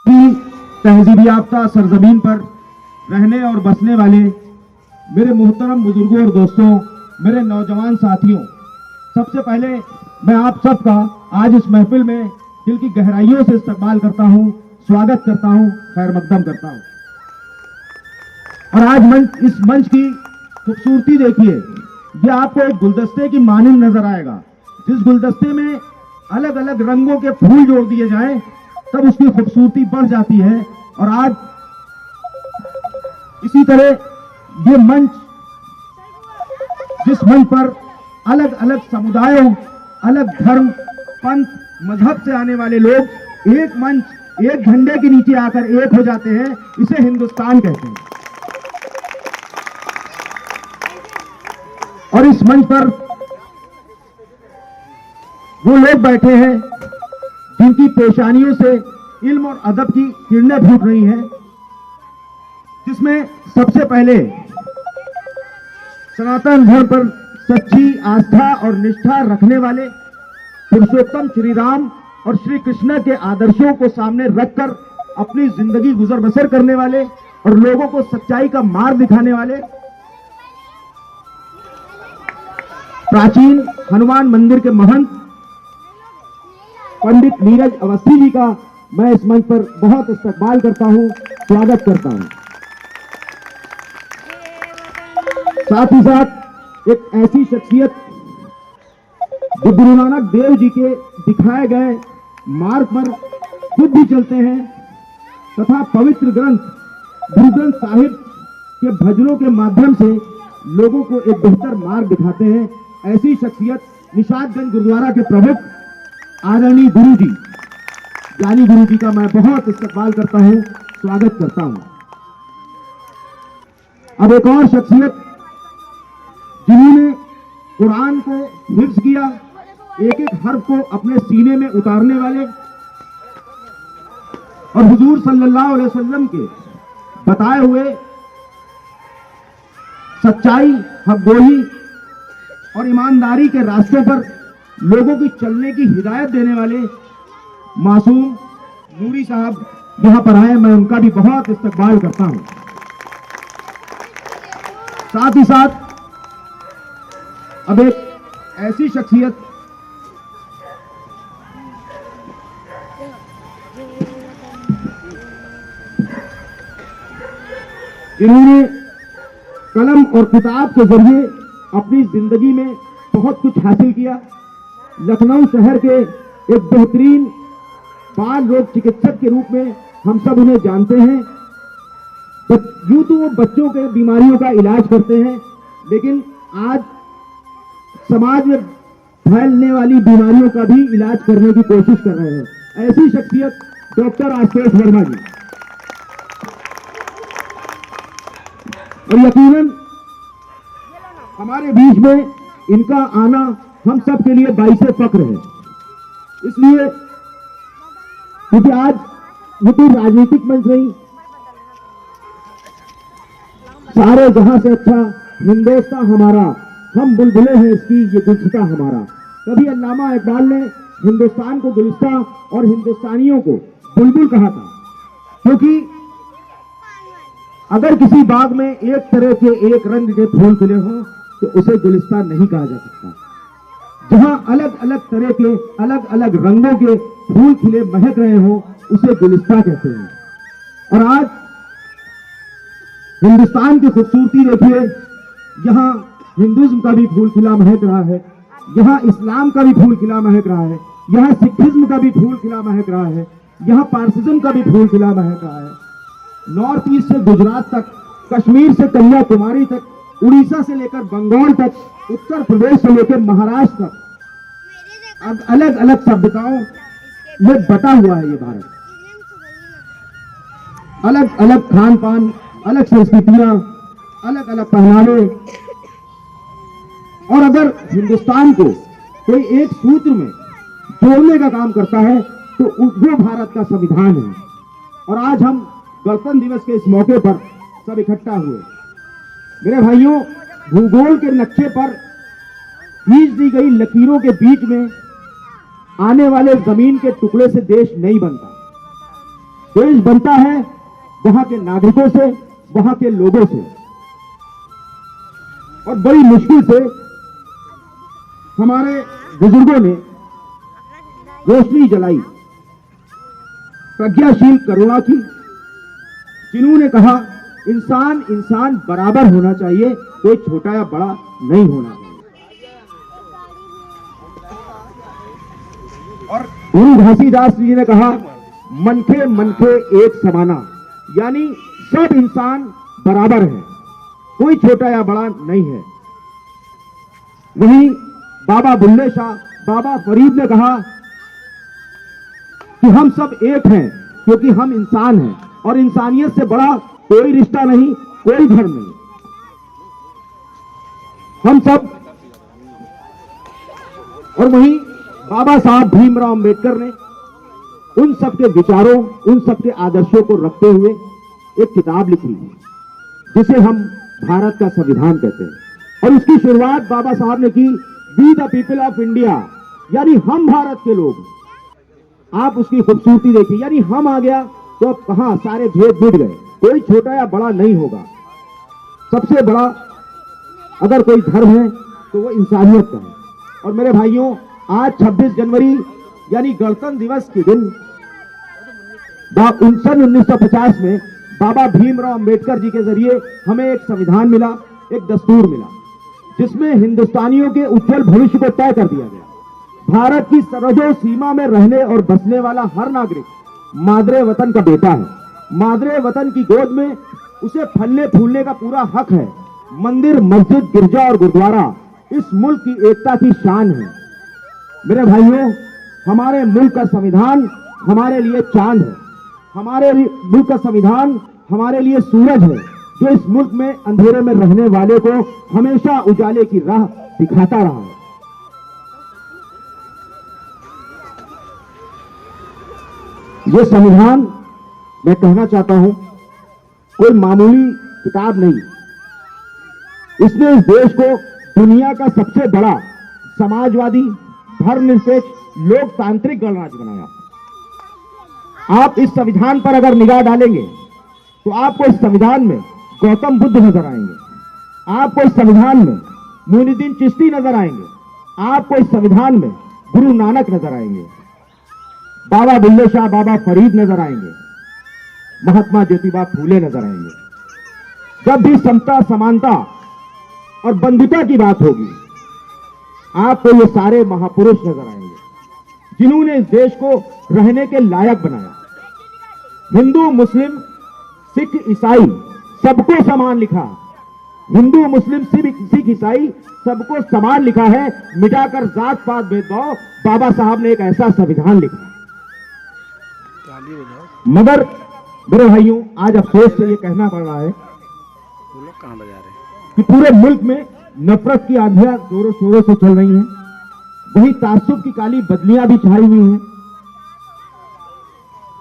की तहजीब याफ्ता सरजमीन पर रहने और बसने वाले मेरे मोहतरम बुजुर्गों और दोस्तों, मेरे नौजवान साथियों, सबसे पहले मैं आप सबका आज इस महफिल में दिल की गहराइयों से इस्तकबाल करता हूं, स्वागत करता हूं, खैर मकदम करता हूं। और आज इस मंच की खूबसूरती देखिए, ये आपको एक गुलदस्ते की मानिंद नजर आएगा। जिस गुलदस्ते में अलग अलग रंगों के फूल जोड़ दिए जाएं तब उसकी खूबसूरती बढ़ जाती है। और आज इसी तरह ये मंच, जिस मंच पर अलग अलग समुदायों, अलग धर्म, पंथ, मजहब से आने वाले लोग एक मंच, एक झंडे के नीचे आकर एक हो जाते हैं, इसे हिंदुस्तान कहते हैं। और इस मंच पर वो लोग बैठे हैं जिनकी पेशानियों से इल्म और अदब की किरणें फूट रही हैं, जिसमें सबसे पहले सनातन धर्म पर सच्ची आस्था और निष्ठा रखने वाले पुरुषोत्तम श्री राम और श्री कृष्ण के आदर्शों को सामने रखकर अपनी जिंदगी गुजर बसर करने वाले और लोगों को सच्चाई का मार्ग दिखाने वाले प्राचीन हनुमान मंदिर के महंत पंडित नीरज अवस्थी जी का मैं इस मंच पर बहुत इस्तकबाल करता हूं, स्वागत करता हूं। साथ ही साथ एक ऐसी शख्सियत जो गुरु नानक देव जी के दिखाए गए मार्ग पर खुद भी चलते हैं तथा पवित्र ग्रंथ गुरु ग्रंथ साहिब के भजनों के माध्यम से लोगों को एक बेहतर मार्ग दिखाते हैं, ऐसी शख्सियत निशादगंज गुरुद्वारा के प्रमुख आदरणीय गुरु जी, ज्ञानी गुरु जी का मैं बहुत इस्तकबाल करता हूं, स्वागत करता हूं। अब एक और शख्सियत जिन्होंने कुरान को हिफ्ज किया, एक एक हर्फ को अपने सीने में उतारने वाले और हुजूर सल्लल्लाहु अलैहि वसल्लम के बताए हुए सच्चाई, हक़गोही और ईमानदारी के रास्ते पर लोगों की चलने की हिदायत देने वाले मासूम नूरी साहब यहां पर आए, मैं उनका भी बहुत इस्तकबाल करता हूं। साथ ही साथ अब एक ऐसी शख्सियत जिन्होंने कलम और किताब के जरिए अपनी जिंदगी में बहुत कुछ हासिल किया। लखनऊ शहर के एक बेहतरीन बाल रोग चिकित्सक के रूप में हम सब उन्हें जानते हैं। यूं तो वो बच्चों के बीमारियों का इलाज करते हैं, लेकिन आज समाज में फैलने वाली बीमारियों का भी इलाज करने की कोशिश कर रहे हैं। ऐसी शख्सियत डॉक्टर आशुतोष वर्मा जी। और यकीनन हमारे बीच में इनका आना हम सब के लिए बाइसे फक्र है, इसलिए क्योंकि आज ये कोई राजनीतिक मंच नहीं, सारे जहां से अच्छा हिंदुस्तान हमारा, हम बुलबुलें हैं इसकी, ये गुलसिता हमारा। कभी अल्लामा इकबाल ने हिंदुस्तान को गुलिस्ता और हिंदुस्तानियों को बुलबुल कहा था, क्योंकि अगर किसी बाग में एक तरह के एक रंग के फूल खिले हों तो उसे गुलिस्ता नहीं कहा जा सकता। जहां अलग अलग तरह के अलग अलग रंगों के फूल खिले महक रहे हों उसे गुलिस्ता कहते हैं। और आज हिंदुस्तान की खूबसूरती देखिए, यहाँ हिंदुज्म का भी फूल खिला महक रहा है, यहाँ इस्लाम का भी फूल खिला महक रहा है, यहाँ सिखिज्म का भी फूल खिला महक रहा है, यहाँ पारसिज्म का भी फूल खिला महक रहा है। नॉर्थ ईस्ट से गुजरात तक, कश्मीर से कन्याकुमारी तक, उड़ीसा से लेकर बंगाल तक, उत्तर प्रदेश से लेकर महाराष्ट्र तक, अब अलग अलग सभ्यताओं में बटा हुआ है ये भारत। अलग अलग खान पान, अलग संस्कृतियां, अलग अलग पहनावे। और अगर हिंदुस्तान को कोई एक सूत्र में जोड़ने का काम करता है तो वो भारत का संविधान है। और आज हम गणतंत्र दिवस के इस मौके पर सब इकट्ठा हुए। मेरे भाइयों, भूगोल के नक्शे पर खींच दी गई लकीरों के बीच में आने वाले जमीन के टुकड़े से देश नहीं बनता। देश बनता है वहां के नागरिकों से, वहां के लोगों से। और बड़ी मुश्किल से हमारे बुजुर्गों ने रोशनी जलाई प्रज्ञाशील करुणा की, जिन्होंने कहा इंसान इंसान बराबर होना चाहिए, कोई छोटा या बड़ा नहीं होना चाहिए। और गुरु घासीदास जी ने कहा मनखे मनखे एक समाना, यानी सब इंसान बराबर है, कोई छोटा या बड़ा नहीं है। वहीं बाबा बुल्ले शाह, बाबा फरीद ने कहा कि हम सब एक हैं क्योंकि हम इंसान हैं और इंसानियत से बड़ा कोई रिश्ता नहीं, कोई धर्म नहीं, हम सब। और वहीं बाबा साहब भीमराव अंबेडकर ने उन सबके विचारों, उन सबके आदर्शों को रखते हुए एक किताब लिखी जिसे हम भारत का संविधान कहते हैं। और उसकी शुरुआत बाबा साहब ने की, we the people of India, यानी हम भारत के लोग। आप उसकी खूबसूरती देखिए, यानी हम आ गया तो अब कहां सारे भेद मिट गए, कोई छोटा या बड़ा नहीं होगा। सबसे बड़ा अगर कोई धर्म है तो वो इंसानियत का है। और मेरे भाइयों, आज 26 जनवरी यानी गणतंत्र दिवस के दिन सन 1950 में बाबा भीमराव अंबेडकर जी के जरिए हमें एक संविधान मिला, एक दस्तूर मिला, जिसमें हिंदुस्तानियों के उज्जवल भविष्य को तय कर दिया गया। भारत की सरहदों सीमा में रहने और बसने वाला हर नागरिक मादरे वतन का बेटा है। मादरे वतन की गोद में उसे फलने फूलने का पूरा हक है। मंदिर, मस्जिद, गिरजा और गुरुद्वारा इस मुल्क की एकता की शान है। मेरे भाइयों, हमारे मुल्क का संविधान हमारे लिए चांद है, हमारे मुल्क का संविधान हमारे लिए सूरज है, जो इस मुल्क में अंधेरे में रहने वाले को हमेशा उजाले की राह दिखाता रहा है। ये संविधान, मैं कहना चाहता हूं, कोई मामूली किताब नहीं। इसने इस देश को दुनिया का सबसे बड़ा समाजवादी, धर्मनिरपेक्ष, लोकतांत्रिक गणराज्य बनाया। आप इस संविधान पर अगर निगाह डालेंगे तो आपको इस संविधान में गौतम बुद्ध नजर आएंगे, आपको इस संविधान में मोइनुद्दीन चिश्ती नजर आएंगे, आपको इस संविधान में गुरु नानक नजर आएंगे, बाबा बुल्ले शाह, बाबा फरीद नजर आएंगे, महात्मा ज्योतिबा फूले नजर आएंगे। जब भी समता, समानता और बंधुता की बात होगी, आपको ये सारे महापुरुष नजर आएंगे, जिन्होंने इस देश को रहने के लायक बनाया। हिंदू, मुस्लिम, सिख, ईसाई सबको समान लिखा। हिंदू, मुस्लिम, सिख, ईसाई सबको समान लिखा है, मिटाकर जात पात भेदभाव। बाबा साहब ने एक ऐसा संविधान लिखा। मगर मेरे भाइयों, आज अफसोस से ये कहना पड़ रहा है वो लोग कहां बजा रहे हैं कि पूरे मुल्क में नफरत की आंधियां जोरों शोरों से चल रही हैं, वही तासुब की काली बदलियां भी छाई हुई हैं।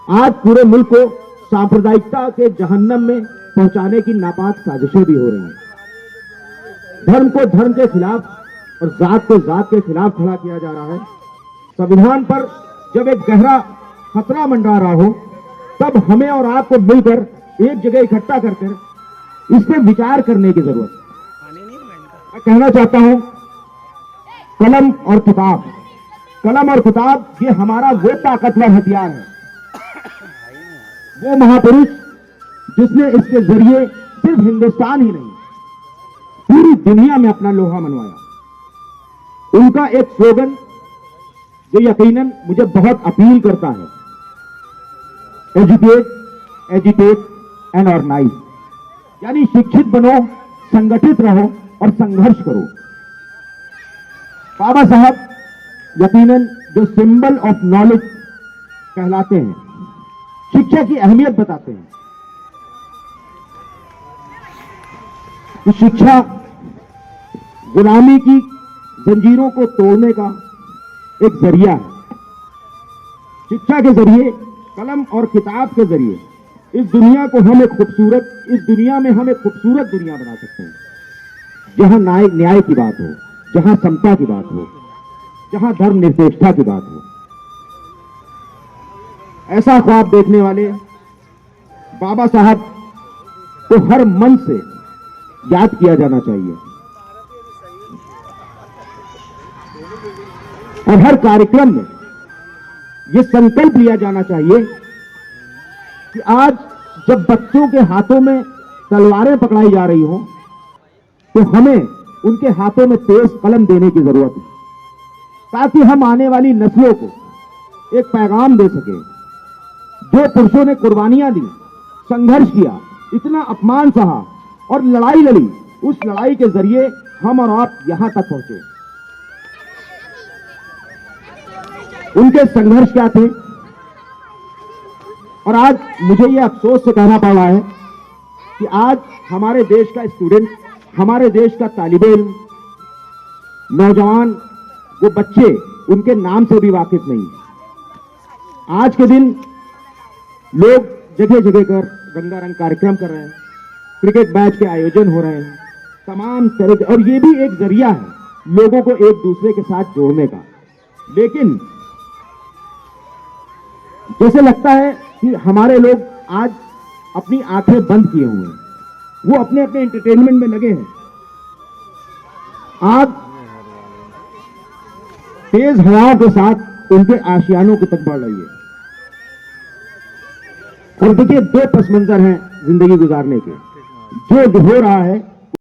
आज पूरे मुल्क को सांप्रदायिकता के जहन्नम में पहुंचाने की नापाक साजिशें भी हो रही हैं। धर्म को धर्म के खिलाफ और जात को जात के खिलाफ खड़ा किया जा रहा है। संविधान पर जब एक गहरा खतरा मंडरा रहा हो, तब हमें और आपको मिलकर एक जगह इकट्ठा करकर इस पर विचार करने की जरूरत है। मैं कहना चाहता हूं, कलम और किताब, कलम और किताब ये हमारा वो ताकतवर हथियार है, वो महापुरुष जिसने इसके जरिए सिर्फ हिंदुस्तान ही नहीं, पूरी दुनिया में अपना लोहा मनवाया। उनका एक स्लोगन जो यकीनन मुझे बहुत अपील करता है, एजुकेट, एजिटेट एंड ऑर्गेनाइज, यानी शिक्षित बनो, संगठित रहो और संघर्ष करो। बाबा साहब यकीनन जो सिंबल ऑफ नॉलेज कहलाते हैं, शिक्षा की अहमियत बताते हैं कि शिक्षा गुलामी की जंजीरों को तोड़ने का एक जरिया है। शिक्षा के जरिए, कलम और किताब के जरिए इस दुनिया को हम एक खूबसूरत, इस दुनिया में हम एक खूबसूरत दुनिया बना सकते हैं, जहां न्याय की बात हो, जहां समता की बात हो, जहां धर्मनिरपेक्षता की बात हो। ऐसा ख्वाब देखने वाले बाबा साहब को हर मन से याद किया जाना चाहिए और हर कार्यक्रम में यह संकल्प लिया जाना चाहिए कि आज जब बच्चों के हाथों में तलवारें पकड़ाई जा रही हो तो हमें उनके हाथों में तेज कलम देने की जरूरत है, ताकि हम आने वाली नस्लों को एक पैगाम दे सके। जो पुरुषों ने कुर्बानियां दी, संघर्ष किया, इतना अपमान सहा और लड़ाई लड़ी, उस लड़ाई के जरिए हम और आप यहां तक पहुंचे। उनके संघर्ष क्या थे और आज मुझे यह अफसोस से कहना पड़ रहा है कि आज हमारे देश का स्टूडेंट, हमारे देश का तालिबे इल्म, नौजवान, वो बच्चे उनके नाम से भी वाकिफ नहीं। आज के दिन लोग जगह जगह कर रंगारंग कार्यक्रम कर रहे हैं, क्रिकेट मैच के आयोजन हो रहे हैं, तमाम तरह के, और ये भी एक जरिया है लोगों को एक दूसरे के साथ जोड़ने का। लेकिन जैसे लगता है कि हमारे लोग आज अपनी आंखें बंद किए हुए हैं, वो अपने अपने एंटरटेनमेंट में लगे हैं। आप तेज हवाओं के साथ उनके आशियानों की तक बढ़ रही है। और देखिए, दो पस मंजर हैं जिंदगी गुजारने के। जो हो रहा है